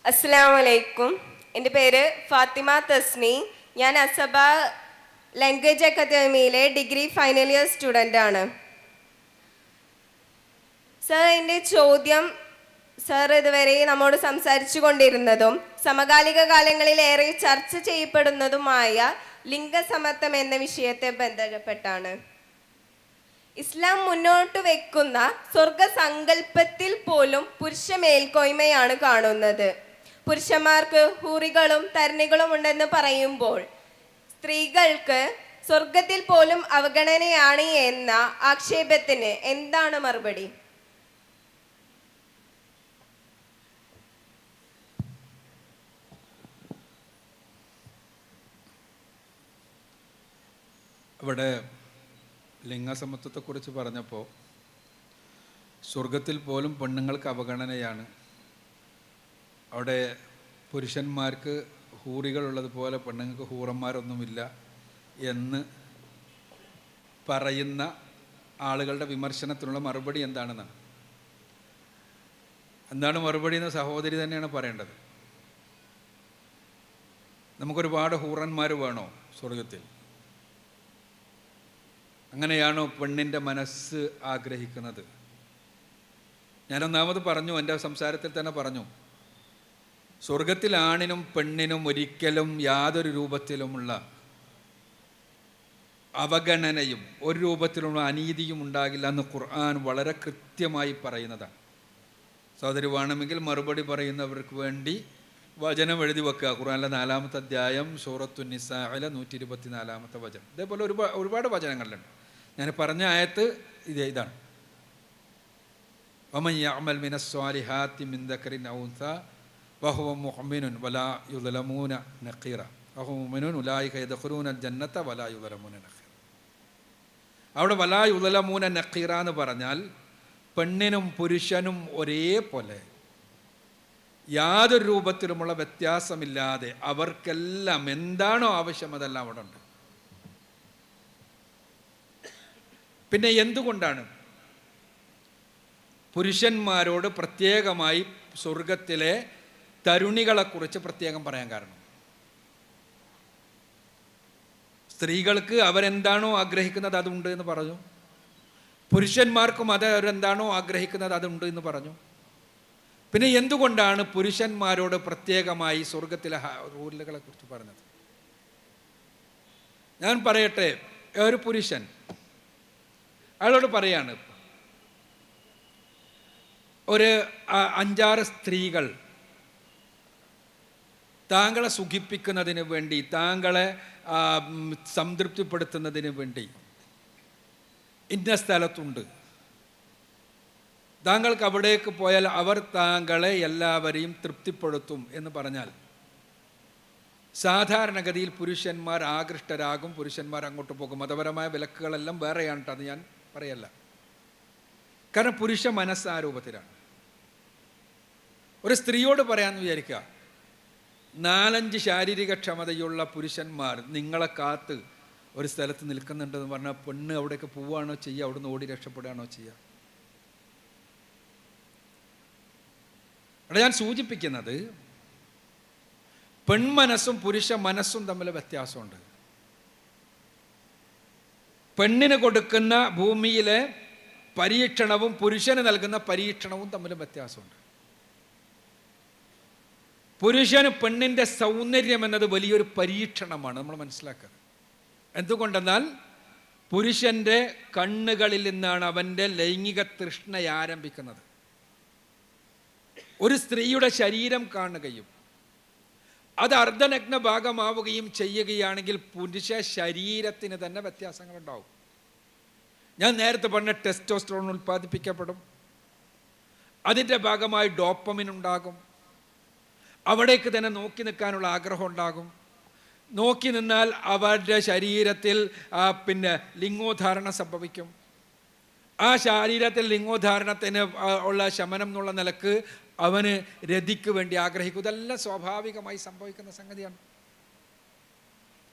അസ്സലാമലൈക്കും. എൻ്റെ പേര് ഫാത്തിമ തസ്നി. ഞാൻ അസബ ലാംഗ്വേജ് അക്കാദമിയിലെ ഡിഗ്രി ഫൈനൽ ഇയർ സ്റ്റുഡൻ്റ് ആണ്. സർ, എൻ്റെ ചോദ്യം, സർ ഇതുവരെ നമ്മോട് സംസാരിച്ചു കൊണ്ടിരുന്നതും സമകാലിക കാലങ്ങളിൽ ഏറെ ചർച്ച ചെയ്യപ്പെടുന്നതുമായ ലിംഗസമത്വം എന്ന വിഷയത്തെ ബന്ധപ്പെട്ടാണ്. ഇസ്ലാം മുന്നോട്ട് വെക്കുന്ന സ്വർഗസങ്കല്പത്തിൽ പോലും പുരുഷ മേൽക്കോയ്മയാണ് കാണുന്നത്. പുരുഷന്മാർക്ക് ഹൂറികളും തരണികളും ഉണ്ടെന്ന് പറയുമ്പോൾ സ്ത്രീകൾക്ക് സ്വർഗത്തിൽ പോലും അവഗണനയാണ് എന്ന ആക്ഷേപത്തിന് എന്താണ് മറുപടി? ഇവിടെ ലിംഗസമത്വത്തെക്കുറിച്ച് പറഞ്ഞപ്പോൾ സ്വർഗത്തിൽ പോലും പെണ്ണുങ്ങൾക്ക് അവഗണനയാണ്, അവിടെ പുരുഷന്മാർക്ക് ഹൂറികളുള്ളതുപോലെ പെണ്ണുങ്ങൾക്ക് ഹൂറന്മാരൊന്നുമില്ല എന്ന് പറയുന്ന ആളുകളുടെ വിമർശനത്തിനുള്ള മറുപടി എന്താണെന്നാണ്. എന്താണ് മറുപടി എന്ന് സഹോദരി തന്നെയാണ് പറയേണ്ടത്. നമുക്കൊരുപാട് ഹൂറന്മാർ വേണോ സ്വർഗത്തിൽ? അങ്ങനെയാണോ പെണ്ണിൻ്റെ മനസ്സ് ആഗ്രഹിക്കുന്നത്? ഞാനൊന്നാമത് പറഞ്ഞു, എൻ്റെ സംസാരത്തിൽ തന്നെ പറഞ്ഞു, സ്വർഗത്തിൽ ആണിനും പെണ്ണിനും ഒരിക്കലും യാതൊരു രൂപത്തിലുമുള്ള അവഗണനയും ഒരു രൂപത്തിലുള്ള അനീതിയും ഉണ്ടാകില്ല എന്ന് ഖുർആൻ വളരെ കൃത്യമായി പറയുന്നതാണ്. സഹോദരി വേണമെങ്കിൽ മറുപടി പറയുന്നവർക്ക് വേണ്ടി വചനം എഴുതി വെക്കുക. ഖുർആനിലെ 4-ാമത്തെ അധ്യായം സൂറത്തുൻ നിസാഇലെ 124-ാമത്തെ വചനം. ഇതേപോലെ ഒരുപാട് വചനങ്ങളുണ്ട്. ഞാൻ പറഞ്ഞ ആയത്ത് ഇതാണ്. വമൻ യഅമൽ മിനസ്സാലിഹാത്തി മിൻ ദക്കറിൻ ഔ ഉൻസ വഹുവ മുഅ്മിനുൻ വലാ യുദ്ലമൂന നഖീറ വഹുവ മുഅ്മിനുൻ ഉലൈക യദ്ഖുലൂനൽ ജന്നത വലാ യുദ്ലമൂന നഖീറ. അവിടെ വലാ യുദ്ലമൂന നഖീറ എന്ന് പറഞ്ഞാൽ പെണ്ണിനും പുരുഷനും ഒരേപോലെ യാതൊരു രൂപത്തിലുമുള്ള വ്യത്യാസമില്ലാതെ അവർക്കെല്ലാം എന്താണോ ആവശ്യം അതെല്ലാം അവിടെ ഉണ്ട്. പിന്നെ എന്തുകൊണ്ടാണ് പുരുഷന്മാരോട് പ്രത്യേകമായി സ്വർഗത്തിലെ തരുണികളെക്കുറിച്ച് പ്രത്യേകം പറയാൻ കാരണം? സ്ത്രീകൾക്ക് അവരെന്താണോ ആഗ്രഹിക്കുന്നത് അതുണ്ട് എന്ന് പറഞ്ഞു, പുരുഷന്മാർക്കും അവരെന്താണോ ആഗ്രഹിക്കുന്നത് അതുണ്ട് എന്ന് പറഞ്ഞു. പിന്നെ എന്തുകൊണ്ടാണ് പുരുഷന്മാരോട് പ്രത്യേകമായി സ്വർഗത്തിലെ റൂലുകളെ കുറിച്ച് പറഞ്ഞത്? ഞാൻ പറയട്ടെ, ഒരു പുരുഷൻ അയാളോട് പറയാണ്, ഒരു 5-6 സ്ത്രീകൾ താങ്കളെ സുഖിപ്പിക്കുന്നതിന് വേണ്ടി, താങ്കളെ സംതൃപ്തിപ്പെടുത്തുന്നതിന് വേണ്ടി ഇന്ന സ്ഥലത്തുണ്ട്, താങ്കൾക്ക് അവിടേക്ക് പോയാൽ അവർ താങ്കളെ എല്ലാവരെയും തൃപ്തിപ്പെടുത്തും എന്ന് പറഞ്ഞാൽ സാധാരണഗതിയിൽ പുരുഷന്മാർ ആകൃഷ്ടരാകും, പുരുഷന്മാർ അങ്ങോട്ട് പോകും. മതപരമായ വിലക്കുകളെല്ലാം വേറെയാണ് കേട്ടോ, അത് ഞാൻ പറയല്ല. കാരണം പുരുഷ മനസ്സ് ആ രൂപത്തിലാണ്. ഒരു സ്ത്രീയോട് പറയാമെന്ന് വിചാരിക്കുക, 4-5 ശാരീരിക ക്ഷമതയുള്ള പുരുഷന്മാർ നിങ്ങളെ കാത്ത് ഒരു സ്ഥലത്ത് നിൽക്കുന്നുണ്ടെന്ന് പറഞ്ഞാൽ പെണ്ണ് അവിടേക്ക് പോവുകയാണോ ചെയ്യുക? അവിടുന്ന് ഓടി രക്ഷപ്പെടുകയാണോ ചെയ്യുക? അവിടെ ഞാൻ സൂചിപ്പിക്കുന്നത് പെൺമനസ്സും പുരുഷ മനസ്സും തമ്മിൽ വ്യത്യാസമുണ്ട്. പെണ്ണിന് കൊടുക്കുന്ന ഭൂമിയിലെ പരീക്ഷണവും പുരുഷന് നൽകുന്ന പരീക്ഷണവും തമ്മിൽ വ്യത്യാസമുണ്ട്. പുരുഷന് പെണ്ണിൻ്റെ സൗന്ദര്യം എന്നത് വലിയൊരു പരീക്ഷണമാണ്, നമ്മൾ മനസ്സിലാക്കുക. എന്തുകൊണ്ടെന്നാൽ പുരുഷൻ്റെ കണ്ണുകളിൽ നിന്നാണ് അവൻ്റെ ലൈംഗിക തൃഷ്ണ ആരംഭിക്കുന്നത്. ഒരു സ്ത്രീയുടെ ശരീരം കാണുകയും അത് അർദ്ധനഗ്ന ഭാഗമാവുകയും ചെയ്യുകയാണെങ്കിൽ പുരുഷ ശരീരത്തിന് തന്നെ വ്യത്യാസങ്ങളുണ്ടാവും. ഞാൻ നേരത്തെ പറഞ്ഞ ടെസ്റ്റോസ്റ്ററോൺ ഉൽപ്പാദിപ്പിക്കപ്പെടും, അതിൻ്റെ ഭാഗമായി ഡോപ്പമിൻ ഉണ്ടാകും, അവിടേക്ക് തന്നെ നോക്കി നിൽക്കാനുള്ള ആഗ്രഹം ഉണ്ടാകും. നോക്കി നിന്നാൽ അവരുടെ ശരീരത്തിൽ ലിംഗോദ്ധാരണം സംഭവിക്കും. ആ ശരീരത്തിൽ ലിംഗോദ്ധാരണത്തിന് ഉള്ള ശമനം എന്നുള്ള നിലക്ക് അവന് രതിക്ക് വേണ്ടി ആഗ്രഹിക്കും. ഇതെല്ലാം സ്വാഭാവികമായി സംഭവിക്കുന്ന സംഗതിയാണ്.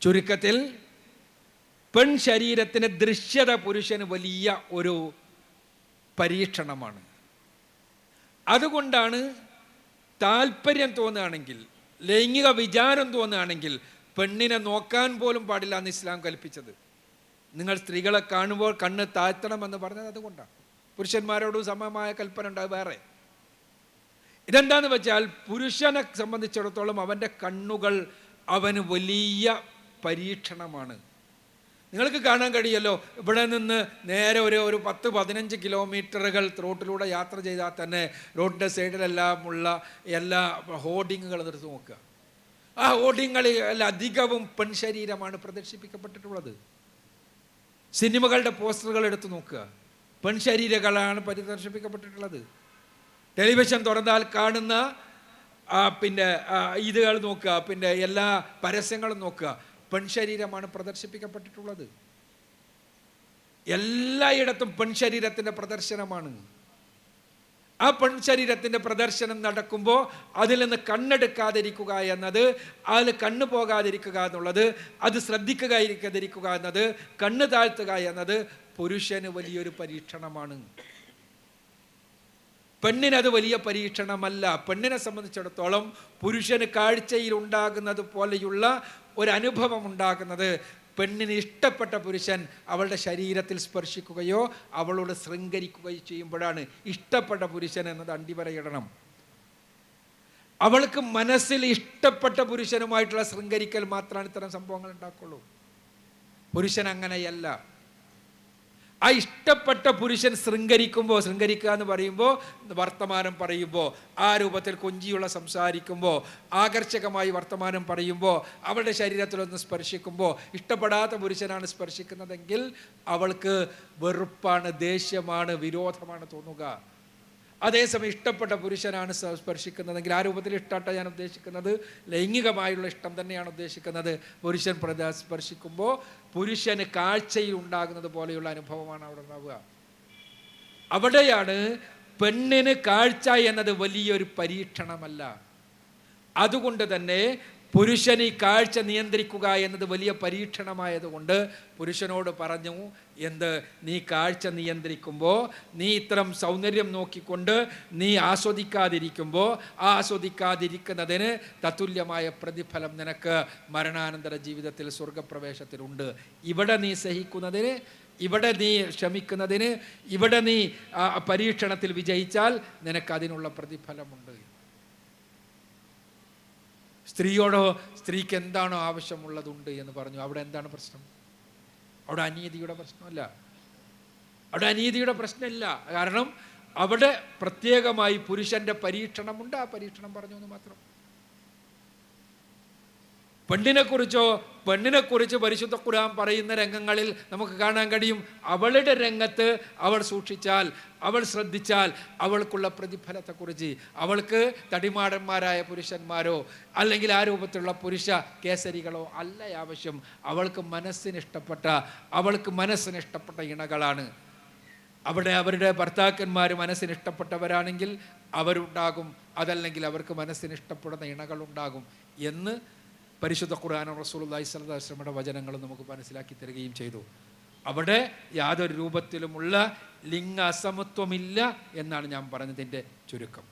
ചുരുക്കത്തിൽ പെൺ ശരീരത്തിന് ദൃശ്യത പുരുഷന് വലിയ ഒരു പരീക്ഷണമാണ്. അതുകൊണ്ടാണ് താല്പര്യം തോന്നുകയാണെങ്കിൽ, ലൈംഗിക വിചാരം തോന്നുകയാണെങ്കിൽ പെണ്ണിനെ നോക്കാൻ പോലും പാടില്ല എന്ന് ഇസ്ലാം കൽപ്പിച്ചത്. നിങ്ങൾ സ്ത്രീകളെ കാണുമ്പോൾ കണ്ണ് താഴ്ത്തണമെന്ന് പറഞ്ഞത് അതുകൊണ്ടാണ്. പുരുഷന്മാരോടും സമമായ കൽപ്പന ഉണ്ട്, വേറെ. ഇതെന്താന്ന് വെച്ചാൽ പുരുഷനെ സംബന്ധിച്ചിടത്തോളം അവൻ്റെ കണ്ണുകൾ അവന് വലിയ പരീക്ഷണമാണ്. നിങ്ങൾക്ക് കാണാൻ കഴിയല്ലോ, ഇവിടെ നിന്ന് നേരെ ഒരു 10-15 കിലോമീറ്ററുകൾ റോട്ടിലൂടെ യാത്ര ചെയ്താൽ തന്നെ റോഡിൻ്റെ സൈഡിലെല്ലാം ഉള്ള എല്ലാ ഹോർഡിങ്ങുകൾ എടുത്ത് നോക്കുക. ആ ഹോർഡിങ്ങളിൽ അധികവും പെൺശരീരമാണ് പ്രദർശിപ്പിക്കപ്പെട്ടിട്ടുള്ളത്. സിനിമകളുടെ പോസ്റ്ററുകൾ എടുത്ത് നോക്കുക, പെൺശരീരങ്ങളാണ് പ്രദർശിപ്പിക്കപ്പെട്ടിട്ടുള്ളത്. ടെലിവിഷൻ തുറന്നാൽ കാണുന്ന ഇതുകൾ നോക്കുക, എല്ലാ പരസ്യങ്ങളും നോക്കുക, പെൺശരീരമാണ് പ്രദർശിപ്പിക്കപ്പെട്ടിട്ടുള്ളത്. എല്ലായിടത്തും പെൺശരീരത്തിൻ്റെ പ്രദർശനമാണ്. ആ പെൺശരീരത്തിൻ്റെ പ്രദർശനം നടക്കുമ്പോൾ അതിൽ നിന്ന് കണ്ണെടുക്കാതിരിക്കുക എന്നത്, അതിൽ കണ്ണ് പോകാതിരിക്കുക എന്നുള്ളത്, അത് ശ്രദ്ധിക്കാതിരിക്കുക എന്നത്, കണ്ണ് താഴ്ത്തുക എന്നത് പുരുഷന് വലിയൊരു പരീക്ഷണമാണ്. പെണ്ണിനത് വലിയ പരീക്ഷണമല്ല. പെണ്ണിനെ സംബന്ധിച്ചിടത്തോളം പുരുഷന് കാഴ്ചയിൽ ഉണ്ടാകുന്നത് പോലെയുള്ള ഒരനുഭവം ഉണ്ടാകുന്നത് പെണ്ണിന് ഇഷ്ടപ്പെട്ട പുരുഷൻ അവളുടെ ശരീരത്തിൽ സ്പർശിക്കുകയോ അവളോട് ശൃംഗരിക്കുകയോ ചെയ്യുമ്പോഴാണ്. ഇഷ്ടപ്പെട്ട പുരുഷൻ എന്നത് അടിവരയിടണം. അവൾക്ക് മനസ്സിൽ ഇഷ്ടപ്പെട്ട പുരുഷനുമായിട്ടുള്ള ശൃംഗരിക്കൽ മാത്രമാണ് ഇത്തരം സംഭവങ്ങൾ ഉണ്ടാക്കുള്ളൂ. പുരുഷൻ അങ്ങനെയല്ല. ആ ഇഷ്ടപ്പെട്ട പുരുഷൻ ശൃംഗരിക്കുക എന്ന് പറയുമ്പോൾ, വർത്തമാനം പറയുമ്പോൾ, ആ രൂപത്തിൽ കൊഞ്ചിയുള്ള സംസാരിക്കുമ്പോൾ, ആകർഷകമായി വർത്തമാനം പറയുമ്പോൾ, അവളുടെ ശരീരത്തിലൊന്ന് സ്പർശിക്കുമ്പോൾ, ഇഷ്ടപ്പെടാത്ത പുരുഷനാണ് സ്പർശിക്കുന്നതെങ്കിൽ അവൾക്ക് വെറുപ്പാണ്, ദേഷ്യമാണ്, വിരോധമാണ് തോന്നുക. അതേസമയം ഇഷ്ടപ്പെട്ട പുരുഷനാണ് സ്പർശിക്കുന്നതെങ്കിൽ, ആ രൂപത്തിൽ ഇഷ്ടമായിട്ടാണ് ഞാൻ ഉദ്ദേശിക്കുന്നത്, ലൈംഗികമായുള്ള ഇഷ്ടം തന്നെയാണ് ഉദ്ദേശിക്കുന്നത്. പുരുഷൻ സ്പർശിക്കുമ്പോൾ പുരുഷന് കാഴ്ചയിൽ ഉണ്ടാകുന്നത് പോലെയുള്ള അനുഭവമാണ് അവിടെ ഉണ്ടാവുക. അവിടെയാണ് പെണ്ണിന് കാഴ്ച എന്നത് വലിയൊരു പരീക്ഷണമല്ല. അതുകൊണ്ട് തന്നെ പുരുഷന് ഈ കാഴ്ച നിയന്ത്രിക്കുക എന്നത് വലിയ പരീക്ഷണമായതുകൊണ്ട് പുരുഷനോട് പറഞ്ഞു, നീ കാഴ്ച നിയന്ത്രിക്കുമ്പോൾ, നീ ഇത്തരം സൗന്ദര്യം നോക്കിക്കൊണ്ട് നീ ആസ്വദിക്കാതിരിക്കുമ്പോൾ, ആ ആസ്വദിക്കാതിരിക്കുന്നതിന് തത്തുല്യമായ പ്രതിഫലം നിനക്ക് മരണാനന്തര ജീവിതത്തിൽ സ്വർഗപ്രവേശത്തിലുണ്ട്. ഇവിടെ നീ സഹിക്കുന്നതിന്, ഇവിടെ നീ ക്ഷമിക്കുന്നതിന്, ഇവിടെ നീ പരീക്ഷണത്തിൽ വിജയിച്ചാൽ നിനക്കതിനുള്ള പ്രതിഫലമുണ്ട്. സ്ത്രീയോടോ സ്ത്രീക്ക് എന്താണോ ആവശ്യമുള്ളതുണ്ട് എന്ന് പറഞ്ഞു. അവിടെ എന്താണ് പ്രശ്നം? അവിടെ അനീതിയുടെ പ്രശ്നമല്ല. അവിടെ അനീതിയുടെ പ്രശ്നമില്ല. കാരണം അവിടെ പ്രത്യേകമായി പുരുഷന്റെ പരീക്ഷണമുണ്ട്. ആ പരീക്ഷണം പറഞ്ഞു എന്ന് മാത്രം. പെണ്ണിനെക്കുറിച്ച് പരിശുദ്ധ ഖുർആൻ പറയുന്ന രംഗങ്ങളിൽ നമുക്ക് കാണാൻ കഴിയും, അവളുടെ രംഗത്ത് അവൾ സൂക്ഷിച്ചാൽ, അവൾ ശ്രദ്ധിച്ചാൽ അവൾക്കുള്ള പ്രതിഫലത്തെക്കുറിച്ച്. അവൾക്ക് തടിമാടന്മാരായ പുരുഷന്മാരോ അല്ലെങ്കിൽ ആ രൂപത്തിലുള്ള പുരുഷ കേസരികളോ അല്ല ആവശ്യം. അവൾക്ക് മനസ്സിനിഷ്ടപ്പെട്ട ഇണകളാണ്. അവിടെ അവരുടെ ഭർത്താക്കന്മാർ മനസ്സിനിഷ്ടപ്പെട്ടവരാണെങ്കിൽ അവരുണ്ടാകും, അതല്ലെങ്കിൽ അവർക്ക് മനസ്സിനിഷ്ടപ്പെടുന്ന ഇണകളുണ്ടാകും എന്ന് പരിശുദ്ധ ഖുർആൻ റസൂലുള്ളാഹി സ്വല്ലല്ലാഹു അലൈഹി വസല്ലമയുടെ വചനങ്ങൾ നമുക്ക് മനസ്സിലാക്കി തരികയും ചെയ്തു. അവിടെ യാതൊരു രൂപത്തിലുമുള്ള ലിംഗ അസമത്വമില്ല എന്നാണ് ഞാൻ പറഞ്ഞതിൻ്റെ ചുരുക്കം.